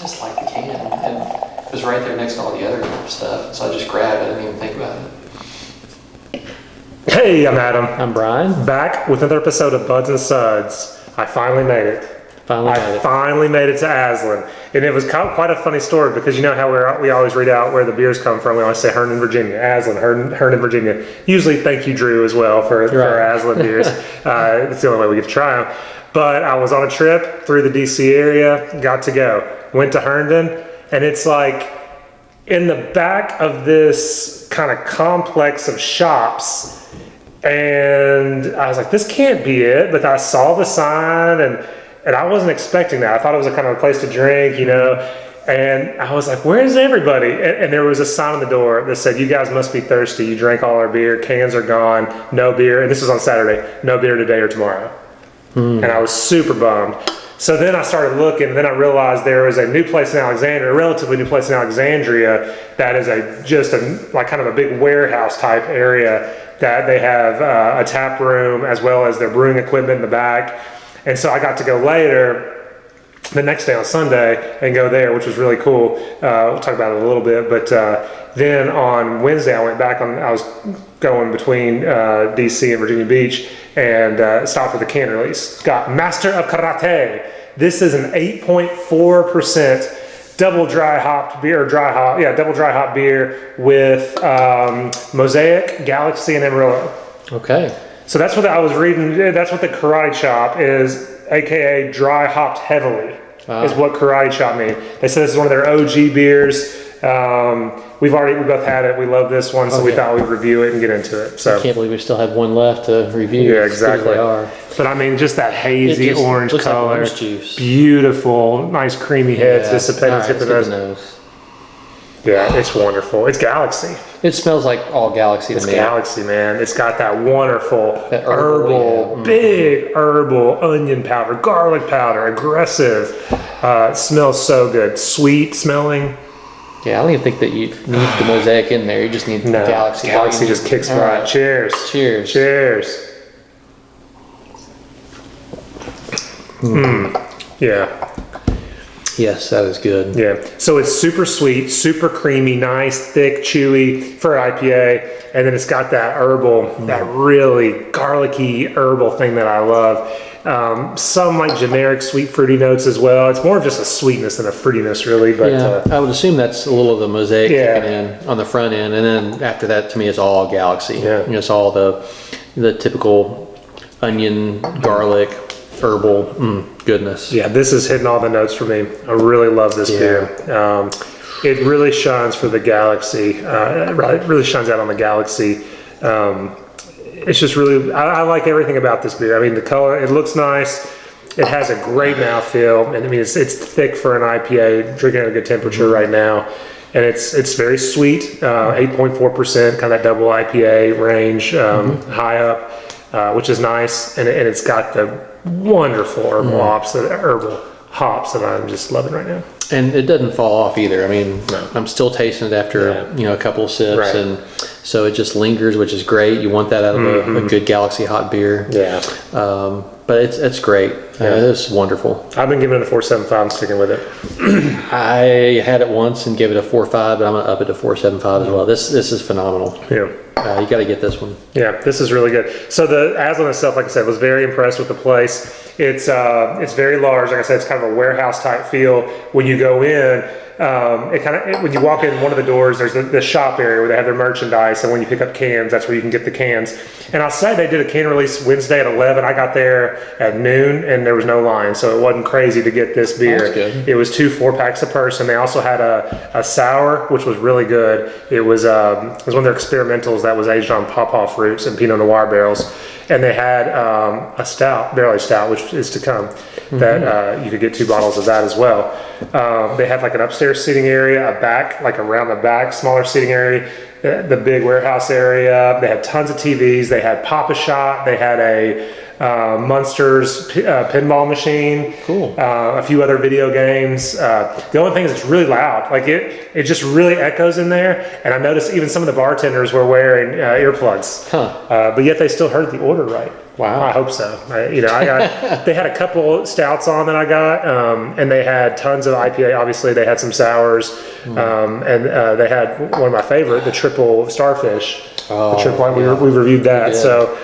just like the can. And it was right there next to all the other stuff. So I just grabbed it. I didn't even think about it. Hey, I'm Adam. I'm Bryan. Back with another episode of Buds and Suds. I finally made it. Finally made it to Aslin. And it was quite a funny story because you know how we always read out where the beers come from. We always say Herndon, Virginia, Aslin, Herndon, Virginia. Usually thank you, Drew, as well for Aslin beers. It's the only way we get to try them. But I was on a trip through the DC area, got to go. Went to Herndon, and it's like in the back of this kind of complex of shops. And I was like, this can't be it. But I saw the sign, and I wasn't expecting that. I thought it was a kind of a place to drink, you know. And I was like, where's everybody? And there was a sign on the door that said, you guys must be thirsty. You drank all our beer. Cans are gone. No beer. And this was on Saturday. No beer today or tomorrow. And I was super bummed. So then I started looking, and then I realized there was a new place in Alexandria, a relatively new place in Alexandria, that is just like kind of a big warehouse type area that they have a tap room as well as their brewing equipment in the back. And so I got to go later, the next day on Sunday, and go there, which was really cool. We'll talk about it a little bit, but then on Wednesday I went back I was going between DC and Virginia Beach and stopped for the can release. Got Master of Karate. This is an 8.4% double dry hop beer with Mosaic, Galaxy, and Amarillo. Okay. So that's what I was reading. That's what the Karate Chop is, aka dry hopped heavily, is what Karate Chop means. They said this is one of their OG beers. We both had it. We love this one, so we thought we'd review it and get into it. So I can't believe we still have one left to review. Yeah, exactly. But I mean, just that hazy orange color, like juice. Beautiful, nice creamy heads dissipating tip of the nose. Yeah, it's wonderful. It's Galaxy. It smells like all Galaxy to me. It's Galaxy, man. It's got that wonderful herbal, big herbal onion powder, garlic powder, aggressive. It smells so good. Sweet smelling. Yeah, I don't even think that you need the Mosaic in there. You just need Galaxy. Galaxy just kicks right. Cheers. Cheers. Cheers. Yeah. Yes, that is good. Yeah. So it's super sweet, super creamy, nice, thick, chewy for IPA. And then it's got that herbal, that really garlicky herbal thing that I love. Some like generic sweet fruity notes as well. It's more of just a sweetness than a fruitiness, really. But I would assume that's a little of the Mosaic kicking in on the front end. And then after that, to me, it's all Galaxy. Yeah. You know, it's all the typical onion, garlic, herbal goodness. Yeah, this is hitting all the notes for me. I really love this beer. It really shines for the Galaxy. It really shines out on the Galaxy. It's just really, I like everything about this beer. I mean, the color, it looks nice. It has a great mouthfeel. And I mean, it's thick for an IPA, drinking at a good temperature right now. And it's very sweet, 8.4%, kind of that double IPA range, high up, which is nice. And it's got the wonderful herbal hops that I'm just loving right now. And it doesn't fall off either. I mean, I'm still tasting it after a couple of sips, and so it just lingers, which is great. You want that out of a good Galaxy hot beer. Yeah. But it's great. It's wonderful. I've been giving it a 4.75. I'm sticking with it. I had it once and gave it a 4.5, but I'm gonna up it to 4.75 as well. This is phenomenal. Yeah. You got to get this one. Yeah, this is really good. So the Aslin itself, like I said, was very impressed with the place. It's very large. Like I said, it's kind of a warehouse type feel. When you go in, when you walk in one of the doors, there's the shop area where they have their merchandise, and when you pick up cans, that's where you can get the cans. And I'll say they did a can release Wednesday at 11. I got there at noon, and there was no line, so it wasn't crazy to get this beer. That's good. It was 2 4-packs a person. They also had a sour, which was really good. It was one of their experimentals that was aged on pawpaw fruits and Pinot Noir barrels. And they had a stout, barrel-aged stout, which is to come, that you could get 2 bottles of that as well. They had like an upstairs seating area, a back, like around the back, smaller seating area, the big warehouse area. They had tons of TVs. They had Pop-A-Shot. They had a Munsters pinball machine. Cool. A few other video games. The only thing is it's really loud. Like it just really echoes in there. And I noticed even some of the bartenders were wearing earplugs. But yet they still heard the order right. Wow. I hope so. They had a couple stouts on that I got, and they had tons of IPA. Obviously, they had some sours, and they had one of my favorite, the triple starfish. The triple one. We reviewed that. So,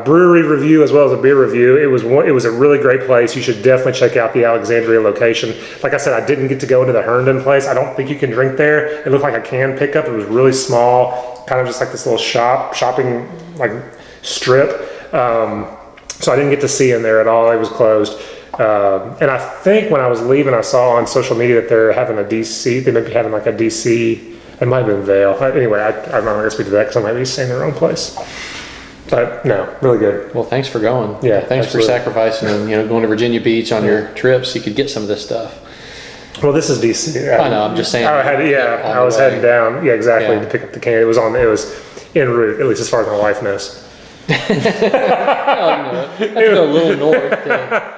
brewery review as well as a beer review. It was a really great place. You should definitely check out the Alexandria location. Like I said, I didn't get to go into the Herndon place. I don't think you can drink there. It looked like a can pickup. It was really small, kind of just like this little shopping like strip. So I didn't get to see in there at all. It was closed. And I think when I was leaving, I saw on social media that they're having a DC. They might be having like a DC. It might have been Vail. Anyway, I'm not going to speak to that because I might be staying in the wrong place. But no, really good. Well, thanks for going. Yeah, thanks absolutely. for sacrificing and going to Virginia Beach on your trips. You could get some of this stuff. Well, this is DC. I know. I'm just saying. I was heading down. Yeah, exactly. To pick up the can. It was en route, at least as far as my wife knows. I have to go a little north,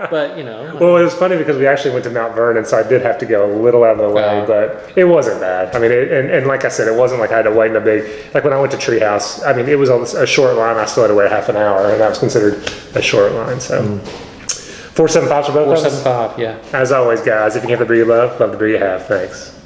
but Well, it was funny because we actually went to Mount Vernon, so I did have to go a little out of the way, but it wasn't bad. I mean, and like I said, it wasn't like I had to wait in a big. Like when I went to Treehouse, I mean, it was a short line. I still had to wait half an hour, and that was considered a short line. So 475 for both of us. 475, yeah. As always, guys, if you have the beer you love the beer you have. Thanks.